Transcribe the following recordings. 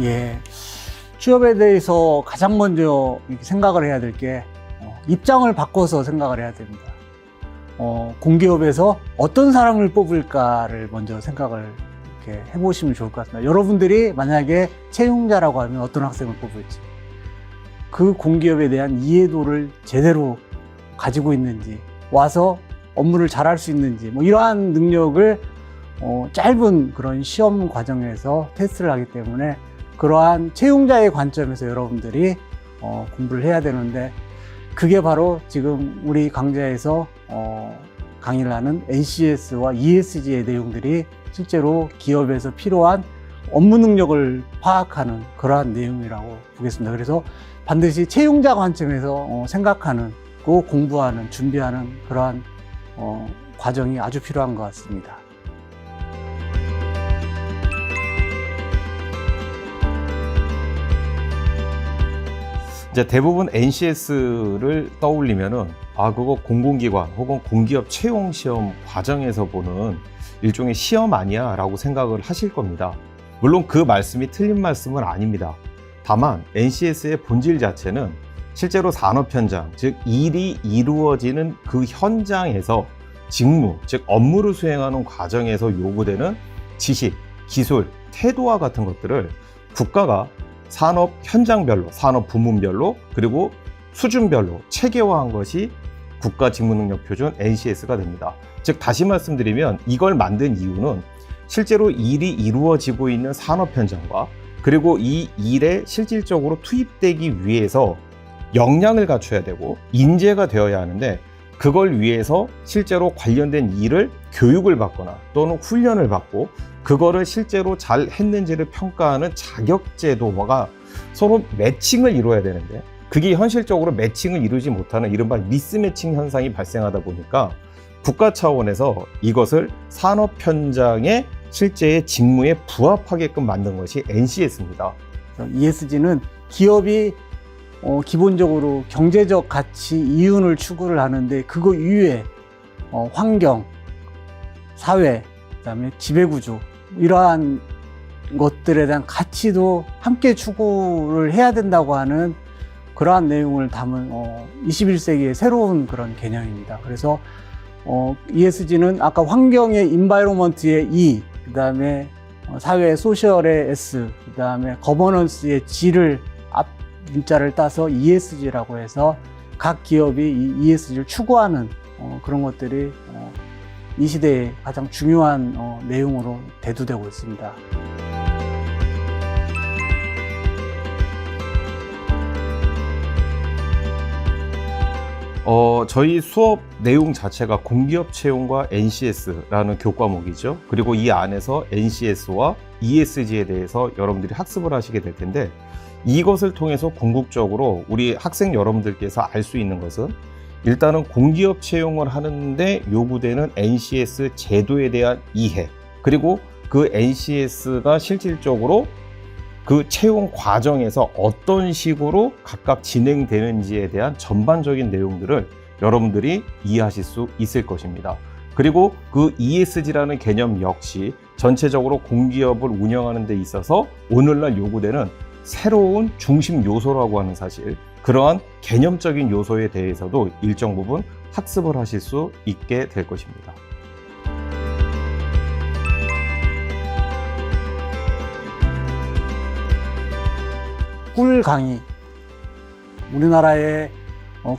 예. 취업에 대해서 가장 먼저 이렇게 생각을 해야 될 게 입장을 바꿔서 생각을 해야 됩니다. 공기업에서 어떤 사람을 뽑을까를 먼저 생각을 이렇게 해보시면 좋을 것 같습니다. 여러분들이 만약에 채용자라고 하면 어떤 학생을 뽑을지, 그 공기업에 대한 이해도를 제대로 가지고 있는지, 와서 업무를 잘할 수 있는지, 뭐 이러한 능력을 짧은 그런 시험 과정에서 테스트를 하기 때문에 그러한 채용자의 관점에서 여러분들이 공부를 해야 되는데, 그게 바로 지금 우리 강좌에서 강의를 하는 NCS와 ESG의 내용들이 실제로 기업에서 필요한 업무 능력을 파악하는 그러한 내용이라고 보겠습니다. 그래서 반드시 채용자 관점에서 생각하는, 공부하는, 준비하는 그러한 과정이 아주 필요한 것 같습니다. 이제 대부분 NCS를 떠올리면은 그거 공공기관 혹은 공기업 채용 시험 과정에서 보는 일종의 시험 아니야 라고 생각을 하실 겁니다. 물론 그 말씀이 틀린 말씀은 아닙니다. 다만 NCS의 본질 자체는 실제로 산업 현장, 즉 일이 이루어지는 그 현장에서 직무, 즉 업무를 수행하는 과정에서 요구되는 지식, 기술, 태도와 같은 것들을 국가가 산업 현장별로, 산업 부문별로, 그리고 수준별로 체계화한 것이 국가직무능력표준 NCS가 됩니다. 즉 다시 말씀드리면 이걸 만든 이유는 실제로 일이 이루어지고 있는 산업 현장과 그리고 이 일에 실질적으로 투입되기 위해서 역량을 갖춰야 되고 인재가 되어야 하는데, 그걸 위해서 실제로 관련된 일을 교육을 받거나 또는 훈련을 받고 그거를 실제로 잘 했는지를 평가하는 자격제도가 서로 매칭을 이루어야 되는데, 그게 현실적으로 매칭을 이루지 못하는 이른바 미스매칭 현상이 발생하다 보니까 국가 차원에서 이것을 산업 현장의 실제의 직무에 부합하게끔 만든 것이 NCS입니다. ESG는 기업이 기본적으로 경제적 가치, 이윤을 추구를 하는데, 그거 이외에 환경, 사회, 그다음에 지배구조, 이러한 것들에 대한 가치도 함께 추구를 해야 된다고 하는 그러한 내용을 담은 21세기의 새로운 그런 개념입니다. 그래서 ESG는 아까 환경의 environment의 E, 그다음에 사회 소셜의 S, 그다음에 거버넌스의 G를 앞 문자를 따서 ESG라고 해서 각 기업이 이 ESG를 추구하는 그런 것들이 이 시대의 가장 중요한 내용으로 대두되고 있습니다. 저희 수업 내용 자체가 공기업 채용과 NCS라는 교과목이죠. 그리고 이 안에서 NCS와 ESG에 대해서 여러분들이 학습을 하시게 될 텐데, 이것을 통해서 궁극적으로 우리 학생 여러분들께서 알 수 있는 것은, 일단은 공기업 채용을 하는데 요구되는 NCS 제도에 대한 이해, 그리고 그 NCS가 실질적으로 그 채용 과정에서 어떤 식으로 각각 진행되는지에 대한 전반적인 내용들을 여러분들이 이해하실 수 있을 것입니다. 그리고 그 ESG라는 개념 역시 전체적으로 공기업을 운영하는 데 있어서 오늘날 요구되는 새로운 중심 요소라고 하는 사실, 그러한 개념적인 요소에 대해서도 일정 부분 학습을 하실 수 있게 될 것입니다. 꿀 강의, 우리나라의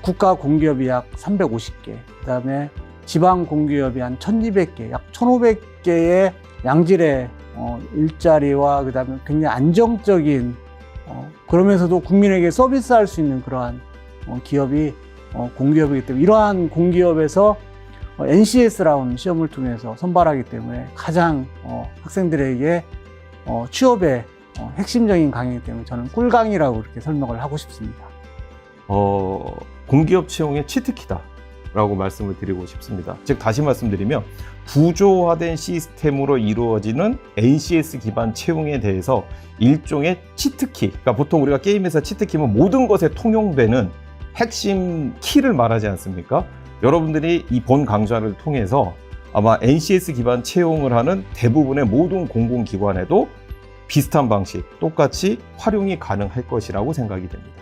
국가 공기업이 약 350개, 그다음에 지방 공기업이 한 1200개, 약 1500개의 양질의 일자리와 그다음에 굉장히 안정적인 그러면서도 국민에게 서비스할 수 있는 그러한 기업이 공기업이기 때문에, 이러한 공기업에서 NCS라는 시험을 통해서 선발하기 때문에 가장 학생들에게 취업에 핵심적인 강의이기 때문에 저는 꿀강의라고 이렇게 설명을 하고 싶습니다. 공기업 채용의 치트키다 라고 말씀을 드리고 싶습니다. 즉 다시 말씀드리면 구조화된 시스템으로 이루어지는 NCS 기반 채용에 대해서 일종의 치트키, 그러니까 보통 우리가 게임에서 치트키면 모든 것에 통용되는 핵심 키를 말하지 않습니까? 여러분들이 이 본 강좌를 통해서 아마 NCS 기반 채용을 하는 대부분의 모든 공공기관에도 비슷한 방식, 똑같이 활용이 가능할 것이라고 생각이 됩니다.